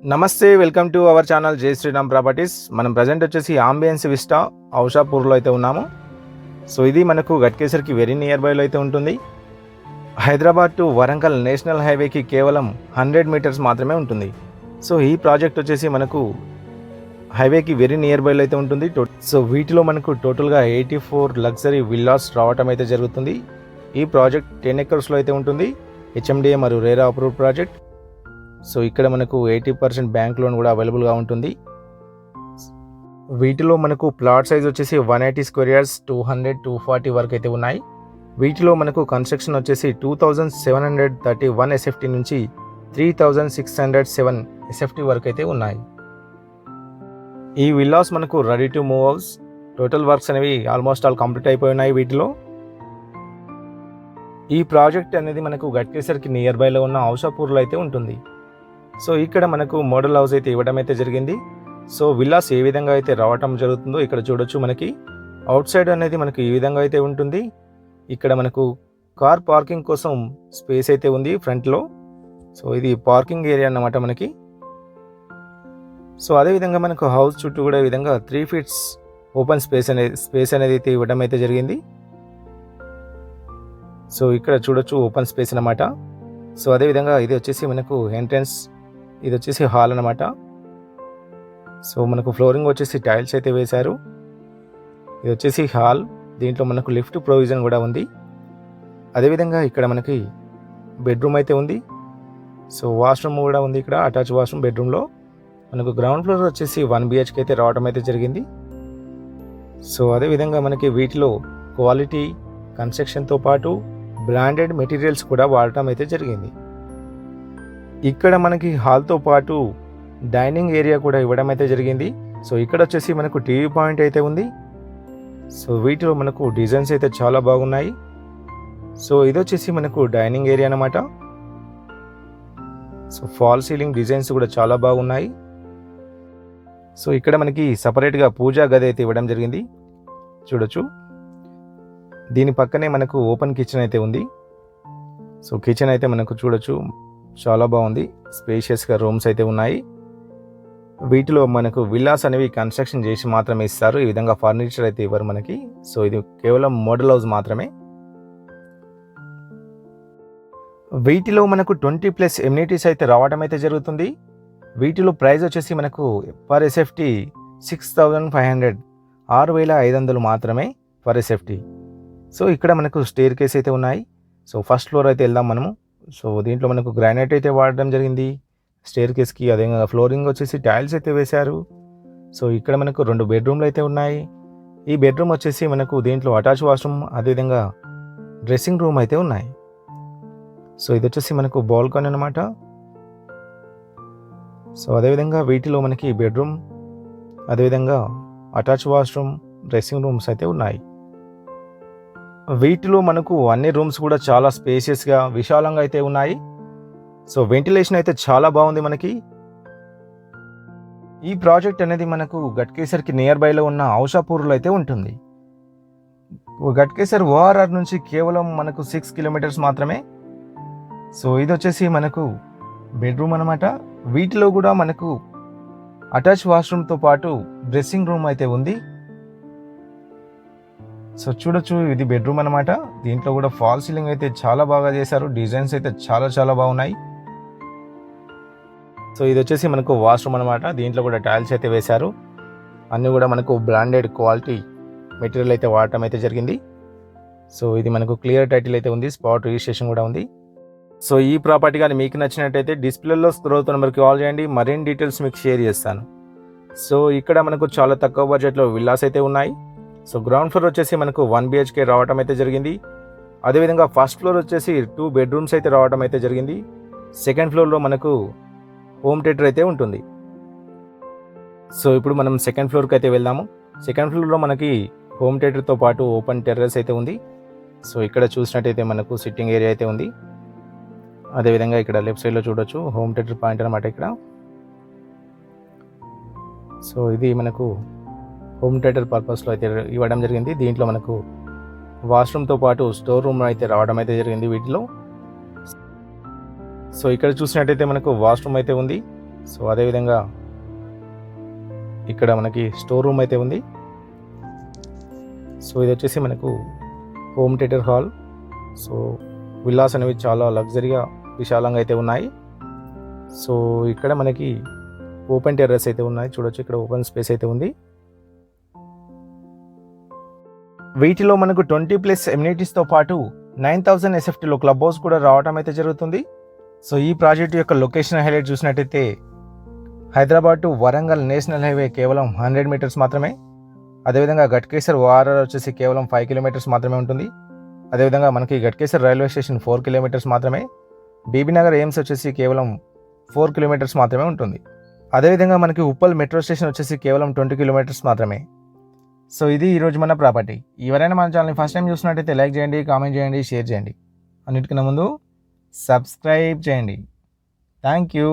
నమస్తే, welcome to our channel జై Sriram properties. మనం ప్రజెంట్ వచ్చేసి ఆంబియన్స్ విస్టా ఔషాపూర్లో అయితే ఉన్నాము. సో ఇది మనకు గట్కేసర్కి వెరీ నియర్ బైలో అయితే ఉంటుంది. హైదరాబాద్ టు వరంగల్ నేషనల్ హైవేకి కేవలం 100 మీటర్స్ మాత్రమే ఉంటుంది. సో ఈ ప్రాజెక్ట్ వచ్చేసి మనకు హైవేకి వెరీ నియర్ బైలో అయితే ఉంటుంది. సో వీటిలో మనకు టోటల్గా 84 లగ్జరీ విల్లాస్ రావటం అయితే జరుగుతుంది. ఈ ప్రాజెక్ట్ 10 ఎకర్స్లో అయితే ఉంటుంది. హెచ్ఎండిఏ మరియు రేరా అప్రూవ్డ్ ప్రాజెక్ట్. సో ఇక్కడ మనకు 80% బ్యాంక్ లోన్ కూడా అవైలబుల్గా ఉంటుంది. వీటిలో మనకు ప్లాట్ సైజ్ వచ్చేసి 180 స్క్వేర్ యార్డ్స్ 200-240 వరకు అయితే ఉన్నాయి. వీటిలో మనకు కన్స్ట్రక్షన్ వచ్చేసి 2731 ఎస్ఎఫ్టీ నుంచి 3607 ఎస్ఎఫ్టీ వరకు అయితే ఉన్నాయి. ఈ విల్లాస్ మనకు ready to move house. Total works అనేవి ఆల్మోస్ట్ ఆల్ కంప్లీట్ అయిపోయి ఉన్నాయి. వీటిలో ఈ ప్రాజెక్ట్ అనేది మనకు గట్కేసర్కి నియర్ బైలో ఉన్న ఔషాపూర్లో అయితే ఉంటుంది. సో ఇక్కడ మనకు మోడల్ హౌస్ అయితే ఇవ్వడం అయితే జరిగింది. సో విల్లాస్ ఏ విధంగా అయితే రావటం జరుగుతుందో ఇక్కడ చూడొచ్చు. మనకి అవుట్ సైడ్ అనేది మనకు ఈ విధంగా అయితే ఉంటుంది. ఇక్కడ మనకు కార్ పార్కింగ్ కోసం స్పేస్ అయితే ఉంది ఫ్రంట్లో. సో ఇది పార్కింగ్ ఏరియా అన్నమాట మనకి. సో అదేవిధంగా మనకు హౌస్ చుట్టూ కూడా ఈ విధంగా 3 ఫీట్స్ ఓపెన్ స్పేస్ అనేది అయితే ఇవ్వడం అయితే జరిగింది. సో ఇక్కడ చూడొచ్చు ఓపెన్ స్పేస్ అన్నమాట. సో అదేవిధంగా ఇది వచ్చేసి మనకు ఎంట్రన్స్, ఇది వచ్చేసి హాల్ అన్నమాట. సో మనకు ఫ్లోరింగ్ వచ్చేసి టైల్స్ అయితే వేశారు. ఇది వచ్చేసి హాల్, దీంట్లో మనకు లిఫ్ట్ ప్రొవిజన్ కూడా ఉంది. అదేవిధంగా ఇక్కడ మనకి బెడ్రూమ్ అయితే ఉంది. సో వాష్రూమ్ కూడా ఉంది ఇక్కడ, అటాచ్ వాష్రూమ్ బెడ్రూమ్లో. మనకు గ్రౌండ్ ఫ్లోర్ వచ్చేసి 1 BHK అయితే రావడం అయితే జరిగింది. సో అదేవిధంగా మనకి వీటిలో క్వాలిటీ కన్స్ట్రక్షన్తో పాటు బ్రాండెడ్ మెటీరియల్స్ కూడా వాడటం అయితే జరిగింది. ఇక్కడ మనకి హాల్తో పాటు డైనింగ్ ఏరియా కూడా ఇవ్వడం అయితే జరిగింది. సో ఇక్కడ వచ్చేసి మనకు టీవీ పాయింట్ అయితే ఉంది. సో వీటిలో మనకు డిజైన్స్ అయితే చాలా బాగున్నాయి. సో ఇది వచ్చేసి మనకు డైనింగ్ ఏరియా అన్నమాట. సో ఫాల్ సీలింగ్ డిజైన్స్ కూడా చాలా బాగున్నాయి. సో ఇక్కడ మనకి సపరేట్గా పూజా గది అయితే ఇవ్వడం జరిగింది, చూడొచ్చు. దీని పక్కనే మనకు ఓపెన్ కిచెన్ అయితే ఉంది. సో కిచెన్ అయితే మనకు చూడొచ్చు, చాలా బాగుంది. స్పేషియస్గా రూమ్స్ అయితే ఉన్నాయి. వీటిలో మనకు విల్లాస్ అనేవి కన్స్ట్రక్షన్ చేసి మాత్రమే ఇస్తారు. ఈ విధంగా ఫర్నిచర్ అయితే ఇవ్వరు మనకి. సో ఇది కేవలం మోడల్ హౌస్ మాత్రమే. వీటిలో మనకు 20+ ఎమ్యూనిటీస్ అయితే రావడం అయితే జరుగుతుంది. వీటిలో ప్రైస్ వచ్చేసి మనకు పర్ ఎస్ఎఫ్టీ 6500, 6500 మాత్రమే పర్ ఎస్ఎఫ్టీ. సో ఇక్కడ మనకు స్టేర్ కేస్ అయితే ఉన్నాయి. సో ఫస్ట్ ఫ్లోర్ అయితే వెళ్దాం మనము. సో దీంట్లో మనకు గ్రానైట్ అయితే వాడడం జరిగింది స్టేర్ కేస్కి. అదేవిధంగా ఫ్లోరింగ్ వచ్చేసి టైల్స్ అయితే వేశారు. సో ఇక్కడ మనకు 2 బెడ్రూమ్లు అయితే ఉన్నాయి. ఈ బెడ్రూమ్ వచ్చేసి మనకు దీంట్లో అటాచ్ వాష్రూమ్, అదేవిధంగా డ్రెస్సింగ్ రూమ్ అయితే ఉన్నాయి. సో ఇది వచ్చేసి మనకు బాల్కనీ అన్నమాట. సో అదేవిధంగా వీటిలో మనకి బెడ్రూమ్, అదేవిధంగా అటాచ్ వాష్రూమ్, డ్రెస్సింగ్ రూమ్స్ అయితే ఉన్నాయి. వీటిలో మనకు అన్ని రూమ్స్ కూడా చాలా స్పేషియస్గా విశాలంగా అయితే ఉన్నాయి. సో వెంటిలేషన్ అయితే చాలా బాగుంది మనకి. ఈ ప్రాజెక్ట్ అనేది మనకు గట్కేసర్కి నియర్ బైలో ఉన్న ఔషాపూర్లో అయితే ఉంటుంది. గట్కేసర్ ఓఆర్ఆర్ నుంచి కేవలం మనకు 6 కిలోమీటర్స్ మాత్రమే. సో ఇది వచ్చేసి మనకు బెడ్రూమ్ అనమాట. వీటిలో కూడా మనకు అటాచ్ వాష్రూమ్తో పాటు డ్రెస్సింగ్ రూమ్ అయితే ఉంది. సో చూడొచ్చు, ఇది బెడ్రూమ్ అనమాట. దీంట్లో కూడా ఫాల్ సీలింగ్ అయితే చాలా బాగా చేశారు. డిజైన్స్ అయితే చాలా బాగున్నాయి. సో ఇది వచ్చేసి మనకు వాష్రూమ్ అనమాట. దీంట్లో కూడా టైల్స్ అయితే వేశారు. అన్నీ కూడా మనకు బ్రాండెడ్ క్వాలిటీ మెటీరియల్ అయితే వాడటం అయితే జరిగింది. సో ఇది మనకు క్లియర్ టైటిల్ అయితే ఉంది, స్పాట్ రిజిస్ట్రేషన్ కూడా ఉంది. సో ఈ ప్రాపర్టీ కానీ మీకు నచ్చినట్టయితే డిస్ప్లేలో స్క్రోల్ అవుతున్న నెంబర్కి కాల్ చేయండి, మరిన్ని డీటెయిల్స్ మీకు షేర్ చేస్తాను. సో ఇక్కడ మనకు చాలా తక్కువ బడ్జెట్లో విల్లాస్ అయితే ఉన్నాయి. సో గ్రౌండ్ ఫ్లోర్ వచ్చేసి మనకు 1 BHK రావటం అయితే జరిగింది. అదేవిధంగా ఫస్ట్ ఫ్లోర్ వచ్చేసి 2 బెడ్రూమ్స్ అయితే రావటం అయితే జరిగింది. సెకండ్ ఫ్లోర్లో మనకు హోమ్ థియేటర్ అయితే ఉంటుంది. సో ఇప్పుడు మనం సెకండ్ ఫ్లోర్కి అయితే వెళ్దాము. సెకండ్ ఫ్లోర్లో మనకి హోమ్ థియేటర్తో పాటు ఓపెన్ టెర్రస్ అయితే ఉంది. సో ఇక్కడ చూసినట్టయితే మనకు సిట్టింగ్ ఏరియా అయితే ఉంది. అదేవిధంగా ఇక్కడ లెఫ్ట్ సైడ్లో చూడొచ్చు హోమ్ థియేటర్ పాయింట్ అనమాట ఇక్కడ. సో ఇది మనకు హోమ్ థియేటర్ పర్పస్లో అయితే ఇవ్వడం జరిగింది. దీంట్లో మనకు వాష్రూమ్తో పాటు స్టోర్ రూమ్ అయితే రావడం అయితే జరిగింది వీటిలో. సో ఇక్కడ చూసినట్టయితే మనకు వాష్రూమ్ అయితే ఉంది. సో అదేవిధంగా ఇక్కడ మనకి స్టోర్ రూమ్ అయితే ఉంది. సో ఇది వచ్చేసి మనకు home theatre hall. So villas అనేవి చాలా లగ్జరీగా విశాలంగా అయితే ఉన్నాయి. సో ఇక్కడ మనకి ఓపెన్ టెర్రస్ అయితే ఉన్నాయి, చూడొచ్చు ఇక్కడ ఓపెన్ స్పేస్ అయితే ఉంది. వీటిలో మనకు 20+ ఎమ్యూనిటీస్తో పాటు 9000 SFTలో క్లబ్ హౌస్ కూడా రావడం అయితే జరుగుతుంది. సో ఈ ప్రాజెక్ట్ యొక్క లొకేషన్ హైలైట్ చూసినట్టయితే Hyderabad to Warangal national highway కేవలం 100 మీటర్స్ మాత్రమే. అదేవిధంగా గట్కేసర్ ఓఆర్ఆర్ వచ్చేసి కేవలం 5 కిలోమీటర్స్ మాత్రమే ఉంటుంది. అదేవిధంగా మనకి గట్కేసర్ రైల్వే స్టేషన్ 4 కిలోమీటర్స్ మాత్రమే. బీబీనగర్ ఎయిమ్స్ వచ్చేసి కేవలం 4 కిలోమీటర్స్ మాత్రమే ఉంటుంది. అదేవిధంగా మనకి ఉప్పల్ మెట్రో స్టేషన్ వచ్చేసి కేవలం 20 కిలోమీటర్స్ మాత్రమే. సో ఇది ఈరోజు మన ప్రాపర్టీ. ఎవరైనా మన ఛానల్ని ఫస్ట్ టైం చూసినట్టయితే లైక్ చేయండి, కామెంట్ చేయండి, షేర్ చేయండి. అన్నిటికన్నా ముందు సబ్స్క్రైబ్ చేయండి. Thank you.